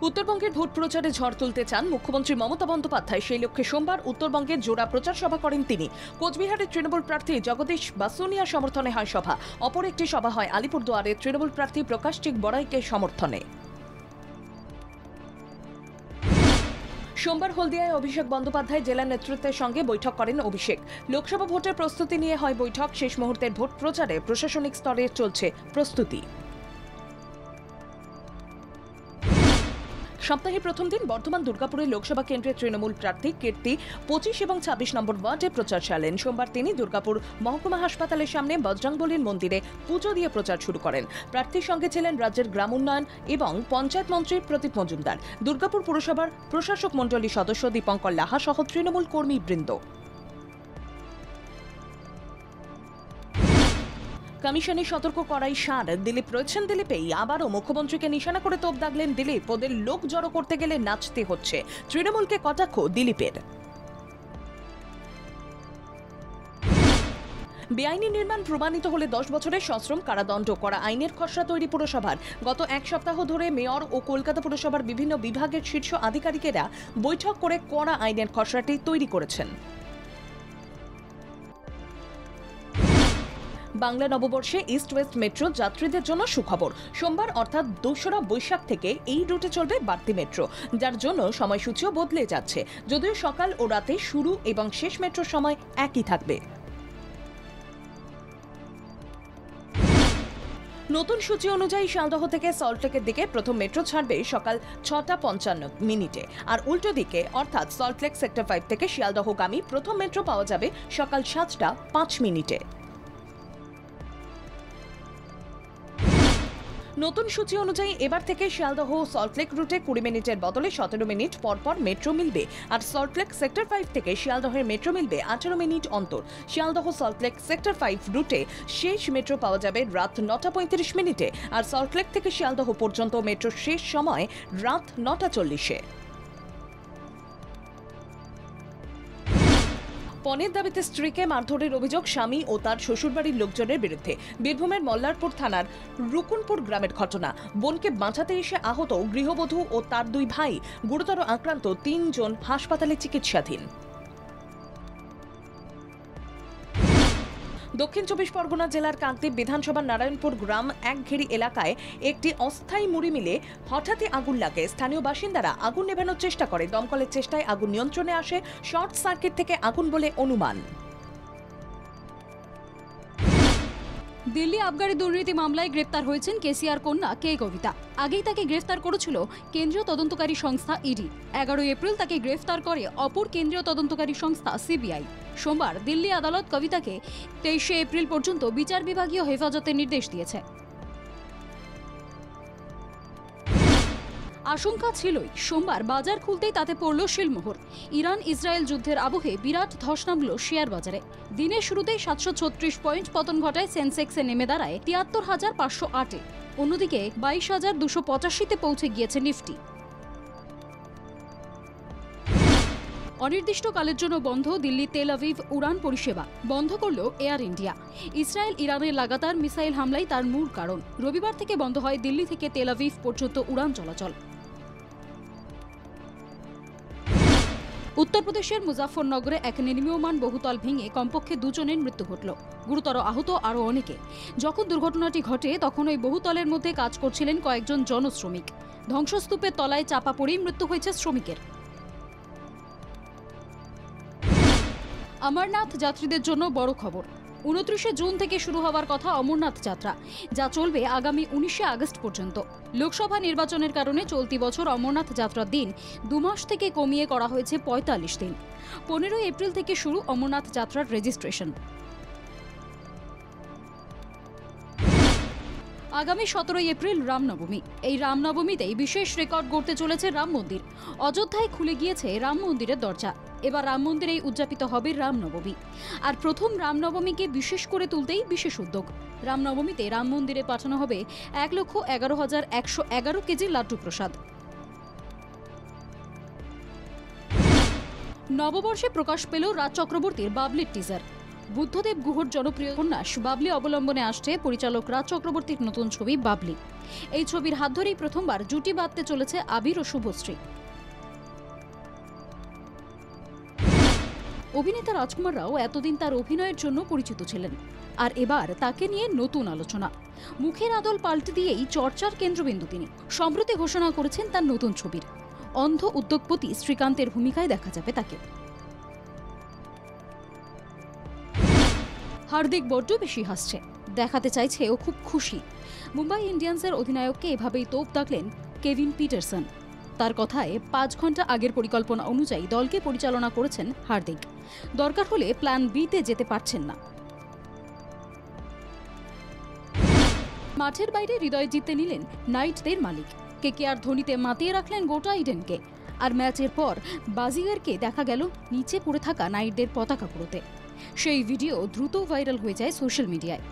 উত্তরবঙ্গের ভোট প্রচারে ঝড় তুলতে চান মুখ্যমন্ত্রী মমতা বন্দ্যোপাধ্যায়। সেই লক্ষ্যে সোমবার উত্তরবঙ্গের জোড়া প্রচার সভা করেন তিনি। কোচবিহারের তৃণমূল প্রার্থী জগদীশ বাসুনিয়া সমর্থনে হয় সভা। অপর একটি সভা হয় আলিপুরদুয়ারের তৃণমূল প্রার্থী প্রকাশচিক বড়াইকে সমর্থনে। সোমবার হলদিয়ায় অভিষেক বন্দ্যোপাধ্যায় জেলা নেতৃত্বের সঙ্গে বৈঠক করেন অভিষেক। লোকসভা ভোটের প্রস্তুতি নিয়ে হয় বৈঠক। শেষ মুহূর্তের ভোট প্রচারে প্রশাসনিক স্তরে চলছে প্রস্তুতি। সপ্তাহের প্রথম দিন বর্ধমান দুর্গাপুরের লোকসভা কেন্দ্রের তৃণমূল প্রার্থী কীর্তি 25 এবং 26 নম্বর ওয়ার্ডে প্রচার চালান। সোমবার তিনি দুর্গাপুর মহকুমা হাসপাতালের সামনে বজরংবলীর মন্দিরে পুজো দিয়ে প্রচার শুরু করেন। প্রার্থীর সঙ্গে ছিলেন রাজ্যের গ্রাম উন্নয়ন এবং পঞ্চায়েত মন্ত্রী প্রদীপ মজুমদার, দুর্গাপুর পুরসভার প্রশাসক মণ্ডলীর সদস্য দীপঙ্কর লাহা সহ তৃণমূল কর্মীবৃন্দ। কমিশনের সতর্ক করাই সার। দিলীপ রয়েছেন দিলীপেই আবারও মুখ্যমন্ত্রীকে নিশানা করে তোপ দাগলেন দিলীপ। ওদের লোক জড়ো করতে গেলে নাচতে হচ্ছে। তৃণমূলকে কটাক্ষ দিলীপের। বেআইনি নির্মাণ প্রমাণিত হলে 10 বছরের সশ্রম কারাদণ্ড করা আইনের খসড়া তৈরি পুরসভার। গত এক সপ্তাহ ধরে মেয়র ও কলকাতা পুরসভার বিভিন্ন বিভাগের শীর্ষ আধিকারিকেরা বৈঠক করে কড়া আইনের খসড়াটি তৈরি করেছেন। বাংলা নববর্ষে ইস্ট ওয়েস্ট মেট্রো যাত্রীদের জন্য সুখবর। সোমবার অর্থাৎ 2রা বৈশাখ থেকে এই রুটে চলবে বাড়তি মেট্রো, যার জন্য সময়সূচিও বদলে যাচ্ছে। যদিও সকাল ও রাতে শুরু এবং শেষ মেট্রোর সময় একই থাকবে। নতুন সূচি অনুযায়ী শিয়ালদহ থেকে সল্টলেকের দিকে প্রথম মেট্রো ছাড়বে সকাল 6টা 55 আর উল্টো দিকে অর্থাৎ সল্টলেক সেক্টর 5 থেকে শিয়ালদহগামী প্রথম মেট্রো পাওয়া যাবে সকাল 7টা 5। নতুন সূচি অনুযায়ী এবার থেকে শিয়ালদহ সল্টলেক রুটে 20 মিনিটের বদলে 17 মিনিট পরপর মেট্রো মিলবে। আর সল্টলেক সেক্টর 5 থেকে শিয়ালদহের মেট্রো মিলবে 18 মিনিট অন্তর। শিয়ালদহ সল্টলেক সেক্টর 5 রুটে শেষ মেট্রো পাওয়া যাবে রাত 9টা 35। আর সল্টলেক থেকে শিয়ালদহ পর্যন্ত মেট্রোর শেষ সময় রাত 9টা 40। পণের দাবিতে স্ত্রীকে মারধরের অভিযোগ স্বামী ও তার শ্বশুরবাড়ির লোকজনের বিরুদ্ধে। বীরভূমের মল্লারপুর থানার রুকুনপুর গ্রামের ঘটনা। বোনকে বাঁচাতে এসে আহত গৃহবধূ ও তার 2 ভাই, গুরুতর আক্রান্ত 3 জন হাসপাতালে চিকিৎসাধীন। দক্ষিণ 24 পরগনা জেলার কাকদ্বীপ বিধানসভার নারায়ণপুর গ্রাম একঘেরি এলাকায় একটি অস্থায়ী মুড়ি মিলে হঠাৎই আগুন লাগে। স্থানীয় বাসিন্দারা আগুন নেভানোর চেষ্টা করে। দমকলের চেষ্টায় আগুন নিয়ন্ত্রণে আসে। শর্ট সার্কিট থেকে আগুন বলে অনুমান। দিল্লি আবগারি দুর্নীতি মামলায় গ্রেপ্তার হয়েছেন কেসিআর কন্যা কে কবিতা। আগেই তাকে গ্রেফতার করেছিল কেন্দ্রীয় তদন্তকারী সংস্থা ইডি। 11 এপ্রিল তাকে গ্রেফতার করে অপর কেন্দ্রীয় তদন্তকারী সংস্থা সিবিআই। সোমবার দিল্লি আদালত কবিতাকে 23 এপ্রিল পর্যন্ত বিচার বিভাগীয় হেফাজতের নির্দেশ দিয়েছে। আশঙ্কা ছিলই, সোমবার বাজার খুলতেই তাতে পড়ল শিলমোহর। ইরান ইসরায়েল যুদ্ধের আবহে বিরাট ধস নামল শেয়ার বাজারে। দিনের শুরুতেই 736 পয়েন্ট পতন ঘটায় সেন্সেক্সে নেমে দাঁড়ায় 73,508-এ। অন্যদিকে 22,285-তে পৌঁছে গিয়েছে নিফটি। অনির্দিষ্টকালের জন্য বন্ধ দিল্লি তেল আভিভ উড়ান পরিষেবা। বন্ধ করল এয়ার ইন্ডিয়া। ইসরায়েল ইরানের লাগাতার মিসাইল হামলাই তার মূল কারণ। রবিবার থেকে বন্ধ হয় দিল্লি থেকে তেল আভিভ পর্যন্ত উড়ান চলাচল। উত্তরপ্রদেশের মুজাফফরনগরে এক নির্মীয়মান বহুতল ভেঙে কমপক্ষে 2 জনের মৃত্যু ঘটল। গুরুতর আহত আরও অনেকে। যখন দুর্ঘটনাটি ঘটে তখন ওই বহুতলের মধ্যে কাজ করছিলেন কয়েকজন জনশ্রমিক। ধ্বংসস্তূপের তলায় চাপা পড়েই মৃত্যু হয়েছে শ্রমিকের। অমরনাথ যাত্রীদের জন্য বড় খবর। 29 জুন থেকে শুরু হওয়ার কথা অমরনাথ যাত্রা, যা চলবে আগামী 19 আগস্ট পর্যন্ত। লোকসভা নির্বাচনের কারণে চলতি বছর অমরনাথ যাত্রার দিন 2 মাস থেকে কমিয়ে করা হয়েছে 45 দিন। 15 এপ্রিল থেকে শুরু অমরনাথ যাত্রার রেজিস্ট্রেশন। আগামী 17 এপ্রিল রামনবমী। এই রামনবমীতেই বিশেষ রেকর্ড গড়তে চলেছে রাম মন্দির। অযোধ্যায় খুলে গিয়েছে রাম মন্দিরের দরজা। এবার রাম মন্দিরেই উদযাপিত হবে রামনবমী। আর প্রথম রামনবমীকে বিশেষ করে তুলতেই বিশেষ উদ্যোগ। রামনবমীতে রাম মন্দিরে পাঠানো হবে 1,11,111 কেজি লাড্ডু প্রসাদ। নববর্ষে প্রকাশ পেল রাজ চক্রবর্তীর বাবলির টিজার। বুদ্ধদেব গুহর জনপ্রিয় উপন্যাস বাবলি অবলম্বনে আসছে পরিচালক রাজ চক্রবর্তীর নতুন ছবি বাবলি। এই ছবির হাত ধরেই প্রথমবার জুটি বাঁধতে চলেছে আবির ও শুভশ্রী। অভিনেতা রাজকুমার রাও এতদিন তার অভিনয়ের জন্য পরিচিত ছিলেন, আর এবার তাকে নিয়ে নতুন আলোচনা। মুখের আদল পাল্টে দিয়েই চর্চার কেন্দ্রবিন্দু তিনি। সম্প্রতি ঘোষণা করেছেন তার নতুন ছবির। অন্ধ উদ্যোগপতি শ্রীকান্তের ভূমিকায় দেখা যাবে তাকে। হার্দিক বড্ড বেশি হাসছে, দেখাতে চাইছে ও খুব খুশি। মুম্বাই ইন্ডিয়ান্সের অধিনায়ককে এভাবেই তোপ দাগলেন কেভিন পিটারসন। তার কথায় 5 ঘন্টা আগের পরিকল্পনা অনুযায়ী দলকে পরিচালনা করেছেন হার্দিক। দরকার হলে প্ল্যান বিতে যেতে পারছেন না। মাঠের বাইরে হৃদয় জিততে নিলেন নাইটদের মালিক। কেকেআর ধোনিতে মাতিয়ে রাখলেন গোটা ইডেনকে। আর ম্যাচের পর বাজিগারকে দেখা গেল নিচে পড়ে থাকা নাইটদের পতাকা কুড়োতে। সেই ভিডিও দ্রুত ভাইরাল হয়ে যায় সোশ্যাল মিডিয়ায়।